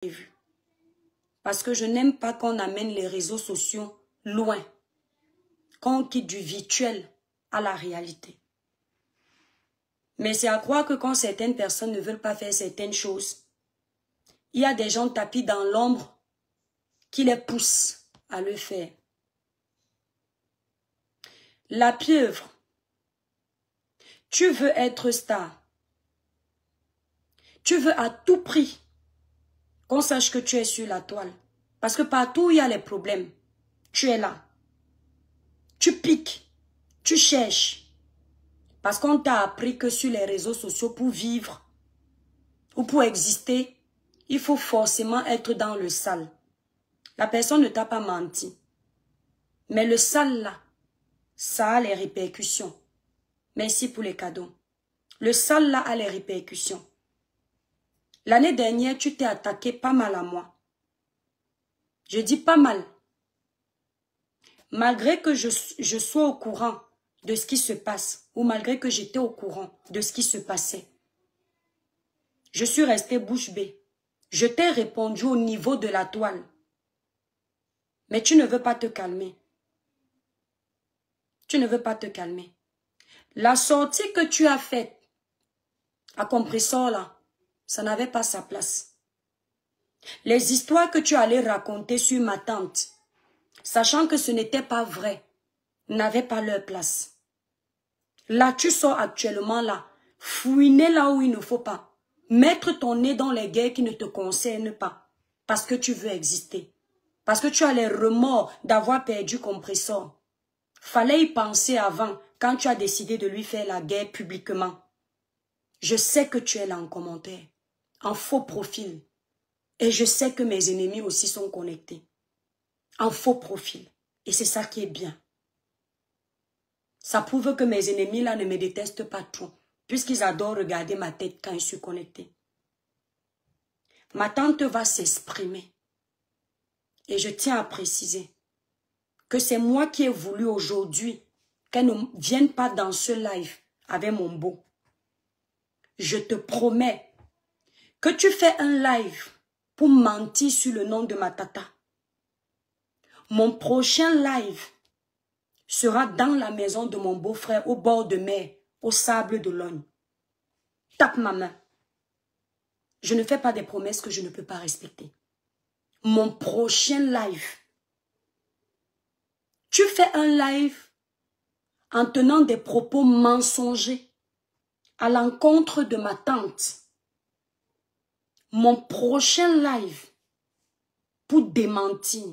prévu. Parce que je n'aime pas qu'on amène les réseaux sociaux loin. Qu'on quitte du virtuel à la réalité. Mais c'est à croire que quand certaines personnes ne veulent pas faire certaines choses, il y a des gens tapis dans l'ombre qui les poussent à le faire. La pieuvre, tu veux être star. Tu veux à tout prix qu'on sache que tu es sur la toile. Parce que partout où il y a les problèmes, tu es là. Tu piques, tu cherches. Parce qu'on t'a appris que sur les réseaux sociaux, pour vivre ou pour exister, il faut forcément être dans le sale. La personne ne t'a pas menti. Mais le sale là, ça a les répercussions. Merci pour les cadeaux. Le sale là a les répercussions. L'année dernière, tu t'es attaqué pas mal à moi. Je dis pas mal. Malgré que je sois au courant de ce qui se passe, ou malgré que j'étais au courant de ce qui se passait, je suis restée bouche bée. Je t'ai répondu au niveau de la toile. Mais tu ne veux pas te calmer. Tu ne veux pas te calmer. La sortie que tu as faite à Compressor là, ça n'avait pas sa place. Les histoires que tu allais raconter sur ma tante, sachant que ce n'était pas vrai, n'avaient pas leur place. Là, tu sors actuellement là, fouiner là où il ne faut pas, mettre ton nez dans les guerres qui ne te concernent pas, parce que tu veux exister, parce que tu as les remords d'avoir perdu Compressor. Fallait y penser avant, quand tu as décidé de lui faire la guerre publiquement. Je sais que tu es là en commentaire, en faux profil. Et je sais que mes ennemis aussi sont connectés. En faux profil. Et c'est ça qui est bien. Ça prouve que mes ennemis là ne me détestent pas trop. Puisqu'ils adorent regarder ma tête quand je suis connectée. Ma tante va s'exprimer. Et je tiens à préciser que c'est moi qui ai voulu aujourd'hui qu'elle ne vienne pas dans ce live avec mon beau. Je te promets que tu fais un live pour mentir sur le nom de ma tata. Mon prochain live sera dans la maison de mon beau-frère au bord de mer, au sable de l'Ogne. Tape ma main. Je ne fais pas des promesses que je ne peux pas respecter. Mon prochain live. Tu fais un live en tenant des propos mensongers à l'encontre de ma tante. Mon prochain live pour démentir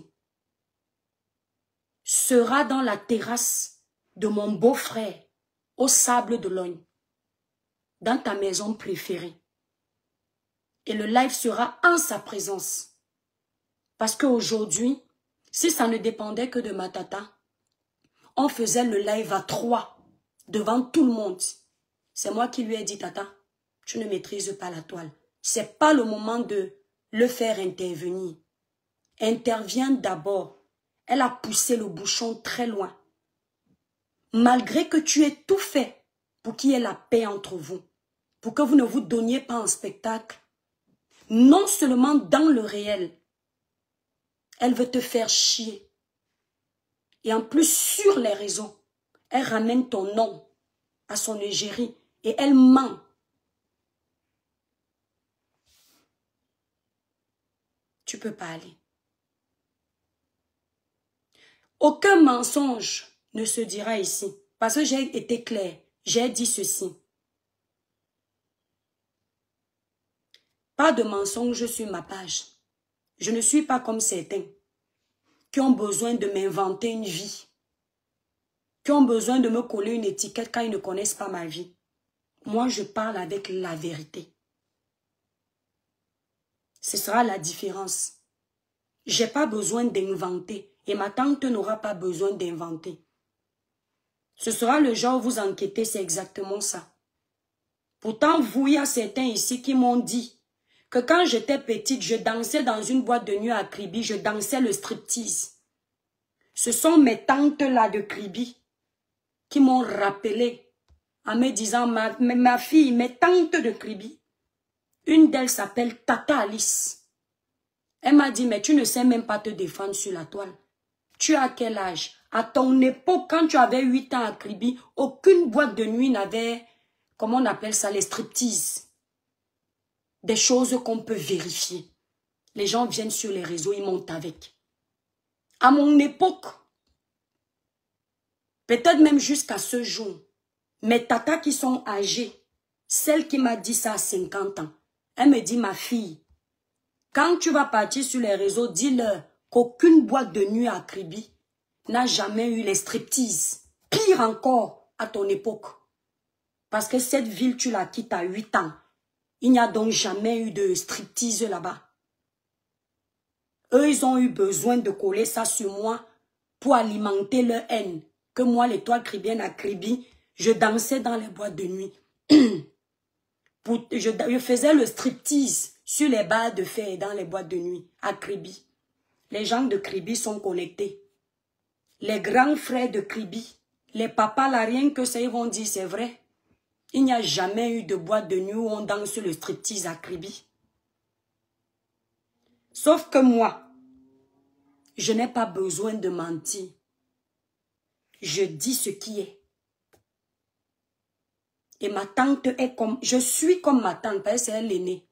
sera dans la terrasse de mon beau-frère au sable de l'Ogne, dans ta maison préférée. Et le live sera en sa présence. Parce qu'aujourd'hui, si ça ne dépendait que de ma tata, on faisait le live à 3 devant tout le monde. C'est moi qui lui ai dit, tata, tu ne maîtrises pas la toile. C'est pas le moment de le faire intervenir. Interviens d'abord. Elle a poussé le bouchon très loin. Malgré que tu aies tout fait pour qu'il y ait la paix entre vous, pour que vous ne vous donniez pas en spectacle, non seulement dans le réel, elle veut te faire chier. Et en plus, sur les réseaux, elle ramène ton nom à son égérie et elle ment. Tu peux pas aller. Aucun mensonge ne se dira ici. Parce que j'ai été clair. J'ai dit ceci. Pas de mensonge sur ma page. Je ne suis pas comme certains qui ont besoin de m'inventer une vie. Qui ont besoin de me coller une étiquette quand ils ne connaissent pas ma vie. Moi, je parle avec la vérité. Ce sera la différence. J'ai pas besoin d'inventer. Et ma tante n'aura pas besoin d'inventer. Ce sera le genre où vous enquêtez, c'est exactement ça. Pourtant, vous, il y a certains ici qui m'ont dit que quand j'étais petite, je dansais dans une boîte de nuit à Kribi, je dansais le striptease. Ce sont mes tantes là de Kribi qui m'ont rappelé en me disant, ma fille, mes tantes de Kribi, une d'elles s'appelle Tata Alice. Elle m'a dit, mais tu ne sais même pas te défendre sur la toile. Tu as quel âge? À ton époque, quand tu avais 8 ans à Kribi, aucune boîte de nuit n'avait, comment on appelle ça, les striptease. Des choses qu'on peut vérifier. Les gens viennent sur les réseaux, ils montent avec. À mon époque, peut-être même jusqu'à ce jour, mes tatas qui sont âgées, celle qui m'a dit ça à 50 ans, elle me dit, ma fille, quand tu vas partir sur les réseaux, dis-leur qu'aucune boîte de nuit à Kribi n'a jamais eu les striptease. Pire encore à ton époque. Parce que cette ville, tu la quittes à 8 ans. Il n'y a donc jamais eu de striptease là-bas. Eux, ils ont eu besoin de coller ça sur moi pour alimenter leur haine. Que moi, l'étoile cribienne à Kribi, je dansais dans les boîtes de nuit. Je faisais le striptease sur les barres de fer dans les boîtes de nuit à Kribi. Les gens de Kribi sont connectés. Les grands frères de Kribi, les papas là, rien que ça, ils vont dire c'est vrai. Il n'y a jamais eu de boîte de nuit où on danse le striptease à Kribi. Sauf que moi, je n'ai pas besoin de mentir. Je dis ce qui est. Et ma tante est comme... Je suis comme ma tante, parce que c'est elle l'aînée.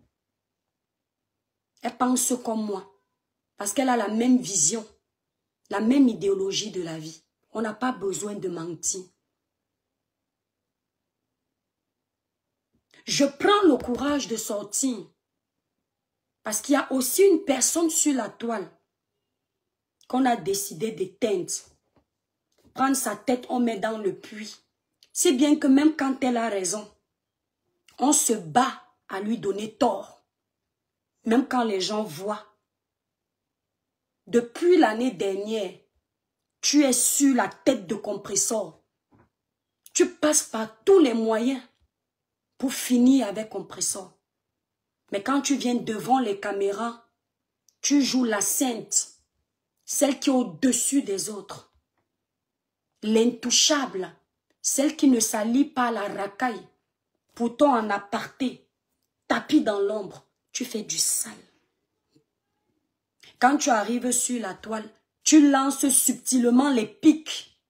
Elle pense comme moi. Parce qu'elle a la même vision, la même idéologie de la vie. On n'a pas besoin de mentir. Je prends le courage de sortir. Parce qu'il y a aussi une personne sur la toile qu'on a décidé d'éteindre. Prendre sa tête, on met dans le puits. Si bien que même quand elle a raison, on se bat à lui donner tort. Même quand les gens voient. Depuis l'année dernière, tu es sur la tête de Compressor. Tu passes par tous les moyens pour finir avec Compressor. Mais quand tu viens devant les caméras, tu joues la sainte, celle qui est au-dessus des autres. L'intouchable, celle qui ne s'allie pas à la racaille. Pourtant en aparté, tapis dans l'ombre, tu fais du sale. Quand tu arrives sur la toile, tu lances subtilement les pics.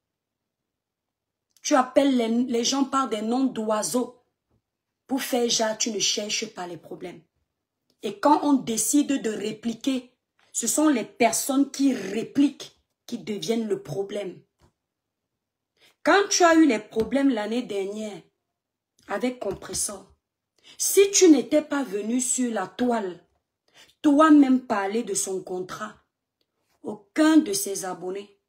Tu appelles les gens par des noms d'oiseaux. Pour faire genre, tu ne cherches pas les problèmes. Et quand on décide de répliquer, ce sont les personnes qui répliquent qui deviennent le problème. Quand tu as eu les problèmes l'année dernière avec Compressor, si tu n'étais pas venu sur la toile, toi-même parler de son contrat, aucun de ses abonnés,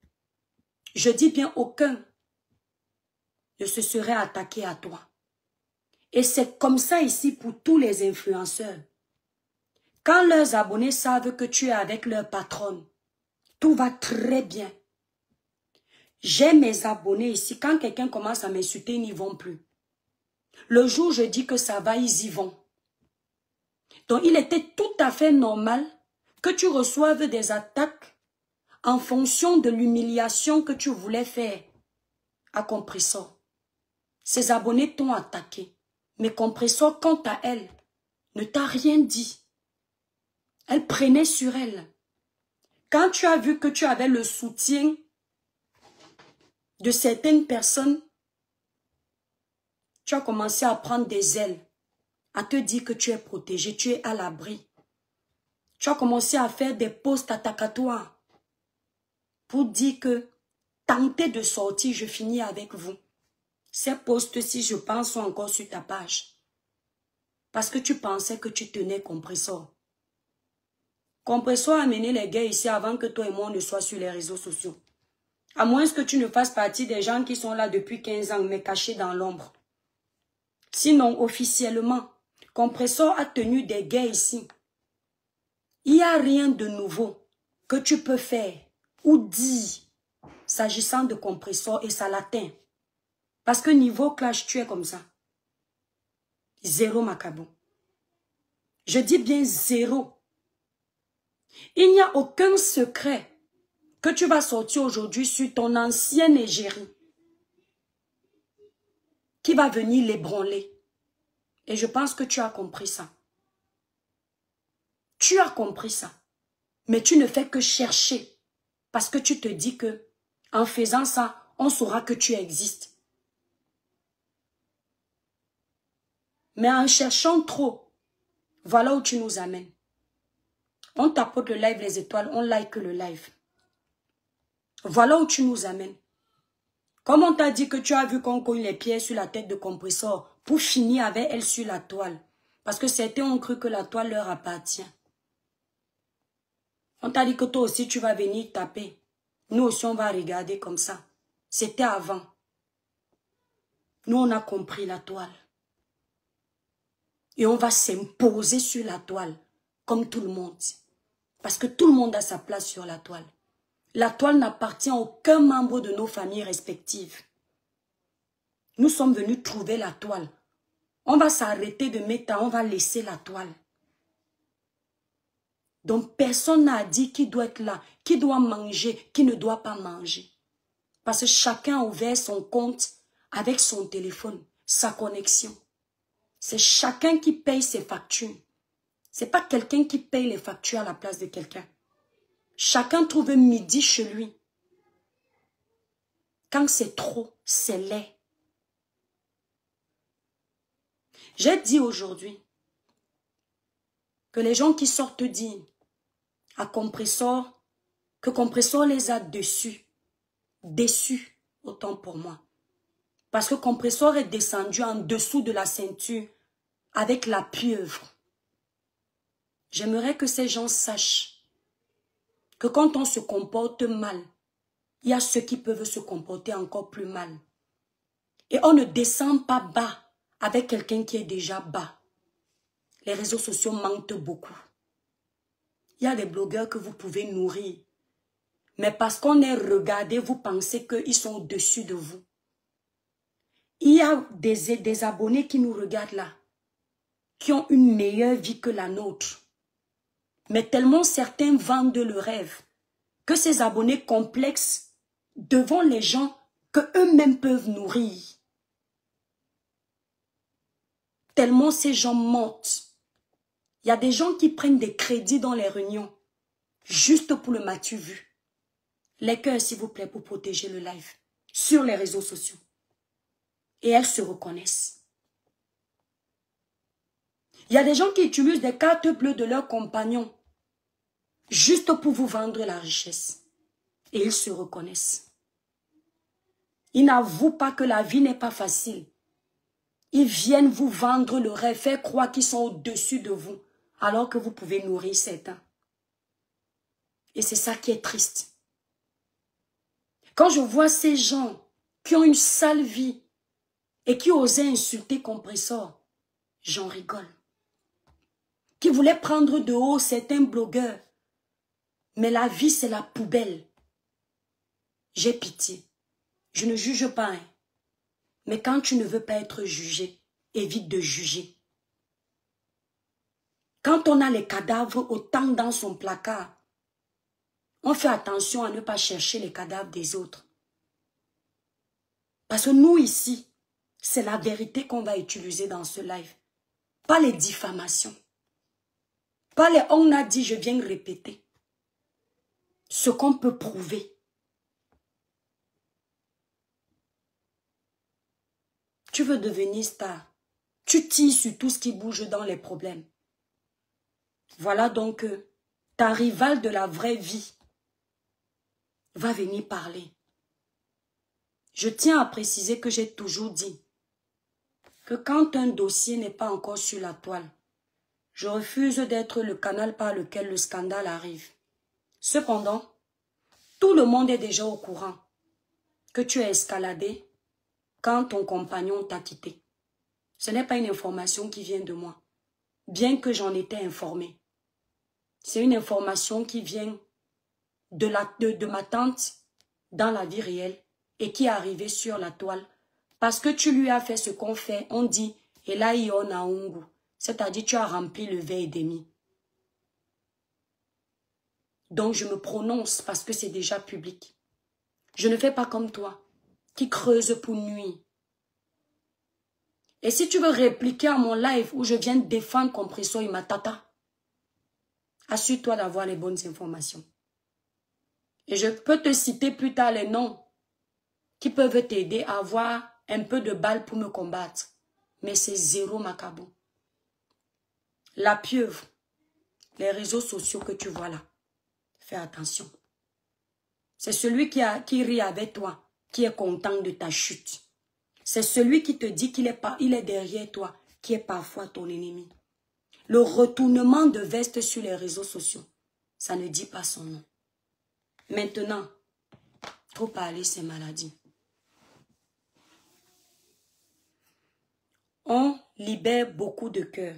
je dis bien aucun, ne se serait attaqué à toi. Et c'est comme ça ici pour tous les influenceurs. Quand leurs abonnés savent que tu es avec leur patronne, tout va très bien. J'ai mes abonnés ici, quand quelqu'un commence à m'insulter, ils n'y vont plus. Le jour où je dis que ça va, ils y vont. Donc il était tout à fait normal que tu reçoives des attaques en fonction de l'humiliation que tu voulais faire à Compressor. Ses abonnés t'ont attaqué. Mais Compressor, quant à elle, ne t'a rien dit. Elle prenait sur elle. Quand tu as vu que tu avais le soutien de certaines personnes, tu as commencé à prendre des ailes, à te dire que tu es protégé, tu es à l'abri. Tu as commencé à faire des posts attacatoires pour dire que tentez de sortir, je finis avec vous. Ces posts-ci, je pense, sont encore sur ta page. Parce que tu pensais que tu tenais Compressor. Compressor a amené les gars ici avant que toi et moi ne soient sur les réseaux sociaux. À moins que tu ne fasses partie des gens qui sont là depuis 15 ans, mais cachés dans l'ombre. Sinon, officiellement, Compressor a tenu des gars ici. Il n'y a rien de nouveau que tu peux faire ou dire s'agissant de Compressor et ça l'atteint. Parce que niveau clash, tu es comme ça. Zéro Macabou. Je dis bien zéro. Il n'y a aucun secret que tu vas sortir aujourd'hui sur ton ancienne égérie qui va venir l'ébranler. Et je pense que tu as compris ça. Tu as compris ça. Mais tu ne fais que chercher. Parce que tu te dis que en faisant ça, on saura que tu existes. Mais en cherchant trop, voilà où tu nous amènes. On tapote le live, les étoiles, on like le live. Voilà où tu nous amènes. Comme on t'a dit que tu as vu qu'on cogne les pieds sur la tête de compresseur pour finir avec elle sur la toile. Parce que certains ont cru que la toile leur appartient. On t'a dit que toi aussi tu vas venir taper. Nous aussi on va regarder comme ça. C'était avant. Nous on a compris la toile. Et on va s'imposer sur la toile. Comme tout le monde. Parce que tout le monde a sa place sur la toile. La toile n'appartient à aucun membre de nos familles respectives. Nous sommes venus trouver la toile. On va s'arrêter de mettre, on va laisser la toile. Donc personne n'a dit qui doit être là, qui doit manger, qui ne doit pas manger. Parce que chacun a ouvert son compte avec son téléphone, sa connexion. C'est chacun qui paye ses factures. C'est pas quelqu'un qui paye les factures à la place de quelqu'un. Chacun trouve midi chez lui. Quand c'est trop, c'est laid. J'ai dit aujourd'hui que les gens qui sortent dire à Compressor, que Compressor les a déçus, autant pour moi. Parce que Compressor est descendu en dessous de la ceinture avec la pieuvre. J'aimerais que ces gens sachent que quand on se comporte mal, il y a ceux qui peuvent se comporter encore plus mal. Et on ne descend pas bas avec quelqu'un qui est déjà bas. Les réseaux sociaux mentent beaucoup. Il y a des blogueurs que vous pouvez nourrir. Mais parce qu'on est regardé, vous pensez qu'ils sont au-dessus de vous. Il y a des abonnés qui nous regardent là, qui ont une meilleure vie que la nôtre. Mais tellement certains vendent le rêve, que ces abonnés complexes devant les gens que eux-mêmes peuvent nourrir. Tellement ces gens mentent. Il y a des gens qui prennent des crédits dans les réunions, juste pour le m'as-tu vu. Les cœurs, s'il vous plaît, pour protéger le live, sur les réseaux sociaux. Et elles se reconnaissent. Il y a des gens qui utilisent des cartes bleues de leurs compagnons, juste pour vous vendre la richesse. Et ils se reconnaissent. Ils n'avouent pas que la vie n'est pas facile. Ils viennent vous vendre le rêve, faire croire qu'ils sont au-dessus de vous, alors que vous pouvez nourrir certains. Et c'est ça qui est triste. Quand je vois ces gens qui ont une sale vie et qui osaient insulter Compressor, j'en rigole. Qui voulaient prendre de haut certains blogueurs. Mais la vie, c'est la poubelle. J'ai pitié. Je ne juge pas, hein. Mais quand tu ne veux pas être jugé, évite de juger. Quand on a les cadavres autant dans son placard, on fait attention à ne pas chercher les cadavres des autres. Parce que nous ici, c'est la vérité qu'on va utiliser dans ce live. Pas les diffamations. Pas les on a dit, je viens répéter. Ce qu'on peut prouver. Tu veux devenir star. Tu tires sur tout ce qui bouge dans les problèmes. Voilà donc ta rivale de la vraie vie va venir parler. Je tiens à préciser que j'ai toujours dit que quand un dossier n'est pas encore sur la toile, je refuse d'être le canal par lequel le scandale arrive. Cependant, tout le monde est déjà au courant que tu as escaladé quand ton compagnon t'a quitté. Ce n'est pas une information qui vient de moi, bien que j'en étais informée. C'est une information qui vient de ma tante dans la vie réelle et qui est arrivée sur la toile. Parce que tu lui as fait ce qu'on fait, on dit, et là, il y en a un goût. C'est-à-dire, tu as rempli le verre et demi. Donc, je me prononce parce que c'est déjà public. Je ne fais pas comme toi, qui creuse pour nuire. Et si tu veux répliquer à mon live où je viens défendre Compressor et Matata, Assure-toi d'avoir les bonnes informations. Et je peux te citer plus tard les noms qui peuvent t'aider à avoir un peu de balle pour me combattre. Mais c'est zéro macabou. La pieuvre, les réseaux sociaux que tu vois là, fais attention. C'est celui qui rit avec toi, qui est content de ta chute. C'est celui qui te dit qu'il est derrière toi, qui est parfois ton ennemi. Le retournement de veste sur les réseaux sociaux, ça ne dit pas son nom. Maintenant, trop parler, c'est maladie. On libère beaucoup de cœurs.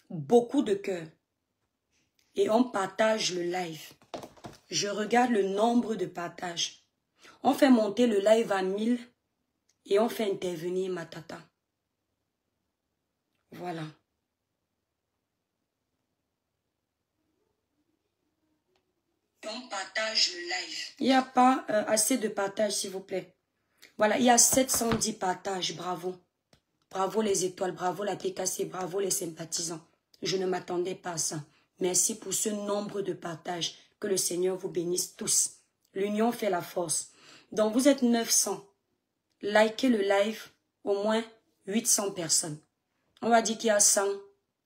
Beaucoup de cœurs. Et on partage le live. Je regarde le nombre de partages. On fait monter le live à 1000 et on fait intervenir ma tata. Voilà. On partage le live. Il n'y a pas assez de partages, s'il vous plaît. Voilà, il y a 710 partages. Bravo. Bravo les étoiles, bravo la TKC, bravo les sympathisants. Je ne m'attendais pas à ça. Merci pour ce nombre de partages. Que le Seigneur vous bénisse tous. L'union fait la force. Donc vous êtes 900. Likez le live, au moins 800 personnes. On va dire qu'il y a 100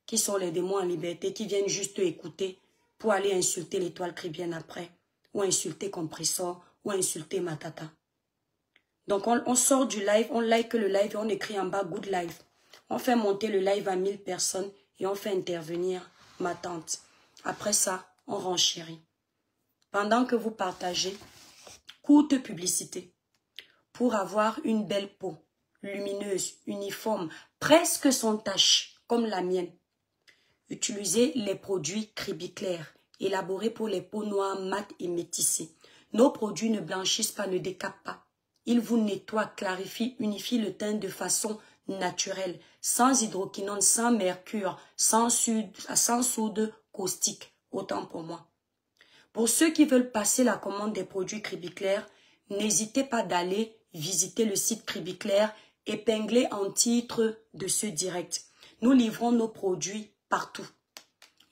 qui sont les démons en liberté, qui viennent juste écouter pour aller insulter l'étoile chrétienne après, ou insulter Compressor, ou insulter Matata. Donc on sort du live, on like le live et on écrit en bas good live. On fait monter le live à 1000 personnes et on fait intervenir ma tante. Après ça, on renchérit. Pendant que vous partagez, courte publicité pour avoir une belle peau, lumineuse, uniforme, presque sans tache, comme la mienne. Utilisez les produits Cribiclair, élaborés pour les peaux noires, mates et métissées. Nos produits ne blanchissent pas, ne décapent pas. Ils vous nettoient, clarifient, unifient le teint de façon naturelle, sans hydroquinone, sans mercure, sans soude caustique, autant pour moi. Pour ceux qui veulent passer la commande des produits Cribiclair, n'hésitez pas d'aller visiter le site Cribiclair, épinglé en titre de ce direct. Nous livrons nos produits partout.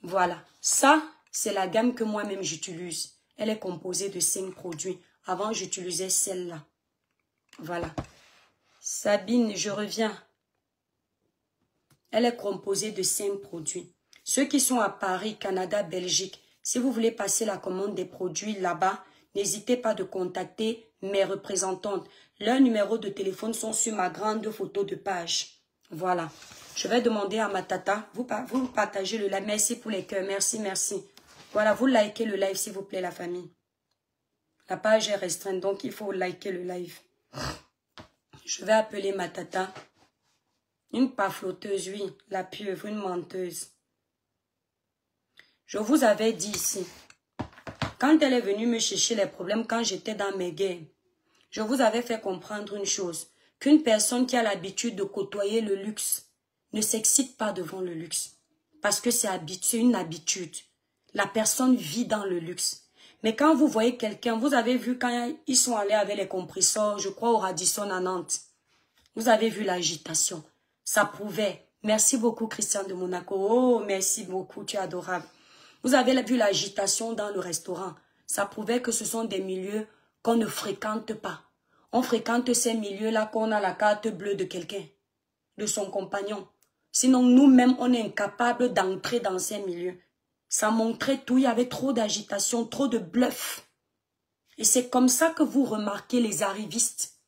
Voilà, ça, c'est la gamme que moi-même j'utilise. Elle est composée de 5 produits. Avant, j'utilisais celle-là. Voilà. Sabine, je reviens. Elle est composée de 5 produits. Ceux qui sont à Paris, Canada, Belgique, si vous voulez passer la commande des produits là-bas, n'hésitez pas de contacter mes représentantes. Leurs numéros de téléphone sont sur ma grande photo de page. Voilà. Je vais demander à ma tata, vous partagez le live. Merci pour les cœurs. Merci, merci. Voilà, vous likez le live, s'il vous plaît, la famille. La page est restreinte, donc il faut liker le live. Je vais appeler ma tata. Une pafloteuse, oui. La pieuvre, une menteuse. Je vous avais dit ici, quand elle est venue me chercher les problèmes, quand j'étais dans mes guerres, je vous avais fait comprendre une chose, qu'une personne qui a l'habitude de côtoyer le luxe ne s'excite pas devant le luxe. Parce que c'est une habitude. La personne vit dans le luxe. Mais quand vous voyez quelqu'un, vous avez vu quand ils sont allés avec les compresseurs, je crois au Radisson à Nantes. Vous avez vu l'agitation. Ça prouvait. Merci beaucoup Christian de Monaco. Oh, merci beaucoup, tu es adorable. Vous avez vu l'agitation dans le restaurant. Ça prouvait que ce sont des milieux qu'on ne fréquente pas. On fréquente ces milieux-là qu'on a la carte bleue de quelqu'un, de son compagnon. Sinon, nous-mêmes, on est incapable d'entrer dans ces milieux. Ça montrait tout, il y avait trop d'agitation, trop de bluff. Et c'est comme ça que vous remarquez les arrivistes,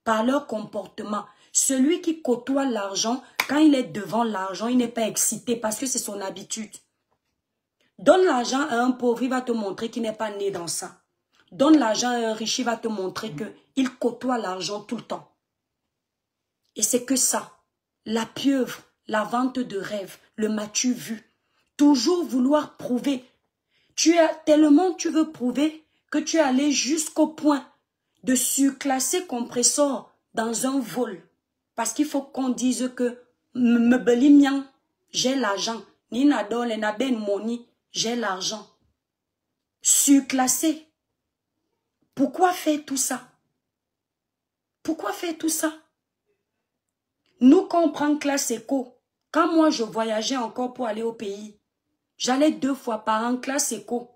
par leur comportement. Celui qui côtoie l'argent, quand il est devant l'argent, il n'est pas excité parce que c'est son habitude. Donne l'argent à un pauvre, il va te montrer qu'il n'est pas né dans ça. Donne l'argent à un riche, il va te montrer qu'il côtoie l'argent tout le temps. Et c'est que ça. La pieuvre, la vente de rêve, le m'as-tu vu. Toujours vouloir prouver. Tellement tu veux prouver que tu es allé jusqu'au point de surclasser Compressor dans un vol. Parce qu'il faut qu'on dise que j'ai l'argent. Ni nadole na ben moni, j'ai l'argent. Surclassé. Pourquoi faire tout ça? Pourquoi faire tout ça? Nous, quand on prend classe éco, quand moi je voyageais encore pour aller au pays, J'allais 2 fois par an, classe éco.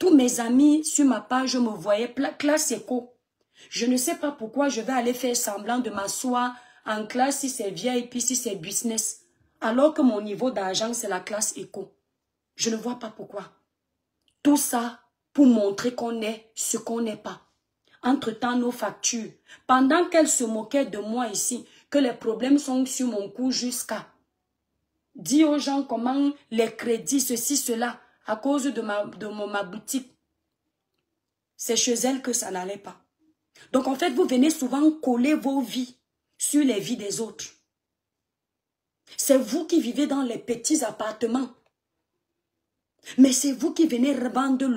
Tous mes amis sur ma page me voyaient classe éco. Je ne sais pas pourquoi je vais aller faire semblant de m'asseoir en classe si c'est VIP, si c'est business. Alors que mon niveau d'argent, c'est la classe éco. Je ne vois pas pourquoi. Tout ça pour montrer qu'on est ce qu'on n'est pas. Entre-temps, nos factures. Pendant qu'elle se moquait de moi ici, que les problèmes sont sur mon cou jusqu'à dire aux gens comment les crédits, ceci, cela, à cause de ma boutique. C'est chez elle que ça n'allait pas. Donc en fait, vous venez souvent coller vos vies sur les vies des autres. C'est vous qui vivez dans les petits appartements. Mais c'est vous qui venez vendre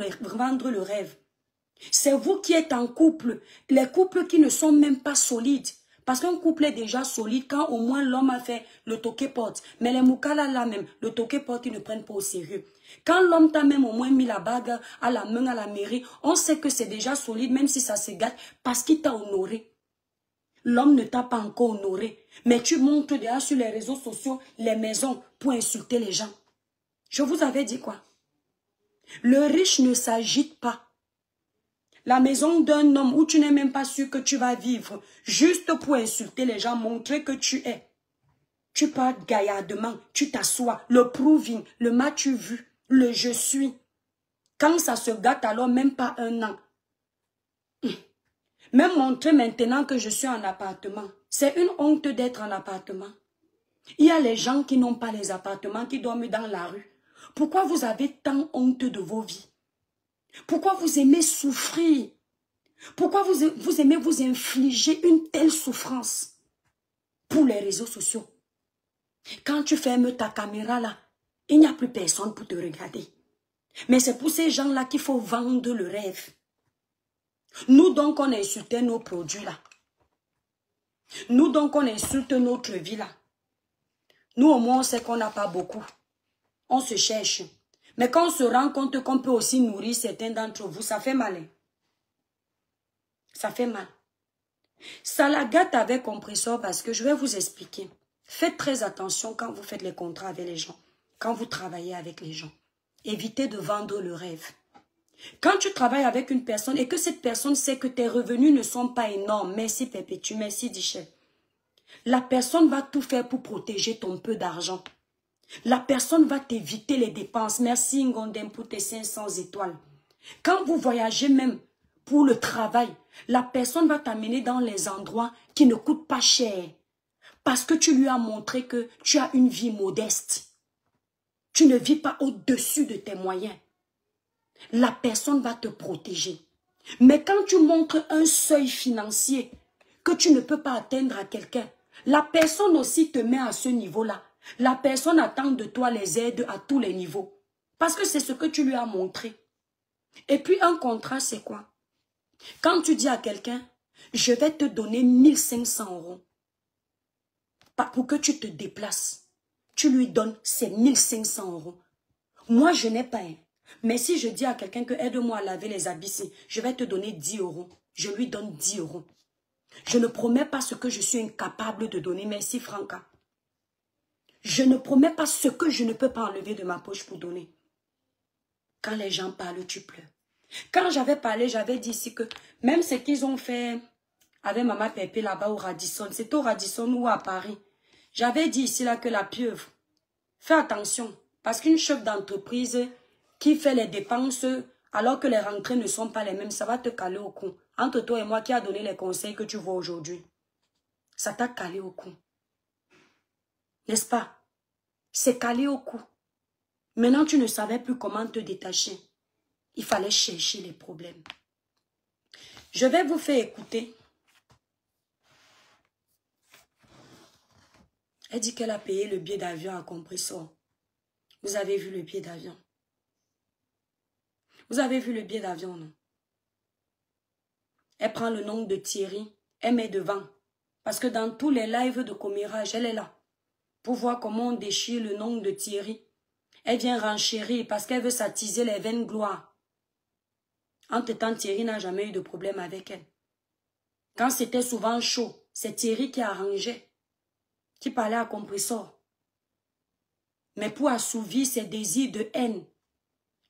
le rêve. C'est vous qui êtes en couple. Les couples qui ne sont même pas solides. Parce qu'un couple est déjà solide quand au moins l'homme a fait le toqué-porte. Mais les moukala là même, le toqué-porte, ils ne prennent pas au sérieux. Quand l'homme t'a même au moins mis la bague à la main à la mairie, on sait que c'est déjà solide même si ça se gâte parce qu'il t'a honoré. L'homme ne t'a pas encore honoré. Mais tu montres déjà sur les réseaux sociaux les maisons pour insulter les gens. Je vous avais dit quoi? Le riche ne s'agite pas. La maison d'un homme où tu n'es même pas sûr que tu vas vivre, juste pour insulter les gens, montrer que tu es. Tu parles gaillardement, tu t'assois, le proving, le m'as-tu vu, le je suis. Quand ça se gâte, alors même pas un an. Même montrer maintenant que je suis en appartement. C'est une honte d'être en appartement. Il y a les gens qui n'ont pas les appartements, qui dorment dans la rue. Pourquoi vous avez tant honte de vos vies? Pourquoi vous aimez souffrir? Pourquoi vous aimez vous infliger une telle souffrance pour les réseaux sociaux? Quand tu fermes ta caméra là, il n'y a plus personne pour te regarder. Mais c'est pour ces gens-là qu'il faut vendre le rêve. Nous donc on insulte nos produits là. Nous donc on insulte notre vie là. Nous au moins on sait qu'on n'a pas beaucoup. On se cherche. Mais quand on se rend compte qu'on peut aussi nourrir certains d'entre vous, ça fait mal. Ça fait mal. Ça la gâte avec compresseur parce que je vais vous expliquer. Faites très attention quand vous faites les contrats avec les gens. Quand vous travaillez avec les gens. Évitez de vendre le rêve. Quand tu travailles avec une personne et que cette personne sait que tes revenus ne sont pas énormes, merci Perpétue, merci Dichel. La personne va tout faire pour protéger ton peu d'argent. La personne va t'éviter les dépenses. Merci Ngondem pour tes 500 étoiles. Quand vous voyagez même pour le travail, la personne va t'amener dans les endroits qui ne coûtent pas cher. Parce que tu lui as montré que tu as une vie modeste. Tu ne vis pas au-dessus de tes moyens. La personne va te protéger. Mais quand tu montres un seuil financier que tu ne peux pas atteindre à quelqu'un, la personne aussi te met à ce niveau-là. La personne attend de toi les aides à tous les niveaux. Parce que c'est ce que tu lui as montré. Et puis un contrat, c'est quoi? Quand tu dis à quelqu'un, je vais te donner 1500 € pour que tu te déplaces. Tu lui donnes ces 1500 €. Moi, je n'ai pas un. Mais si je dis à quelqu'un que aide-moi à laver les habits, je vais te donner 10 €. Je lui donne 10 €. Je ne promets pas ce que je suis incapable de donner. Merci Franca. Je ne promets pas ce que je ne peux pas enlever de ma poche pour donner. Quand les gens parlent, tu pleures. Quand j'avais parlé, j'avais dit ici que même ce qu'ils ont fait avec Maman Pépé là-bas au Radisson, c'est au Radisson ou à Paris. J'avais dit ici là que la pieuvre, fais attention. Parce qu'une chef d'entreprise qui fait les dépenses alors que les rentrées ne sont pas les mêmes, ça va te caler au cou. Entre toi et moi qui a donné les conseils que tu vois aujourd'hui, ça t'a calé au cou. N'est-ce pas? C'est calé au cou. Maintenant, tu ne savais plus comment te détacher. Il fallait chercher les problèmes. Je vais vous faire écouter. Elle dit qu'elle a payé le billet d'avion à Compressor. Vous avez vu le billet d'avion? Vous avez vu le billet d'avion, non? Elle prend le nom de Thierry. Elle met devant. Parce que dans tous les lives de commérage, elle est là. Pour voir comment on déchire le nom de Thierry. Elle vient renchérir parce qu'elle veut s'attiser les vaines gloires. Entre-temps, Thierry n'a jamais eu de problème avec elle. Quand c'était souvent chaud, c'est Thierry qui arrangeait, qui parlait à Compressor. Mais pour assouvir ses désirs de haine,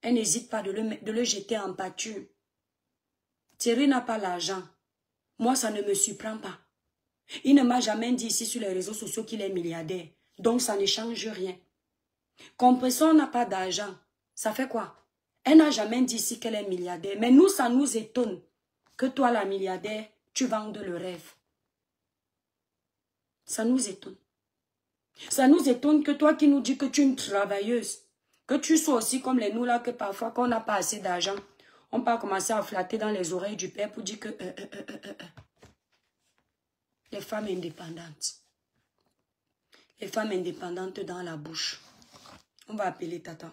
elle n'hésite pas de le jeter en pâture. Thierry n'a pas l'argent. Moi, ça ne me surprend pas. Il ne m'a jamais dit ici sur les réseaux sociaux qu'il est milliardaire. Donc, ça ne change rien. Compression n'a pas d'argent. Ça fait quoi? Elle n'a jamais dit ici qu'elle est milliardaire. Mais nous, ça nous étonne que toi, la milliardaire, tu vendes le rêve. Ça nous étonne. Ça nous étonne que toi qui nous dis que tu es une travailleuse, que tu sois aussi comme les nous là, que parfois, quand on n'a pas assez d'argent, on peut commencer à flatter dans les oreilles du père pour dire que... Les femmes indépendantes. Les femmes indépendantes dans la bouche. On va appeler Tata.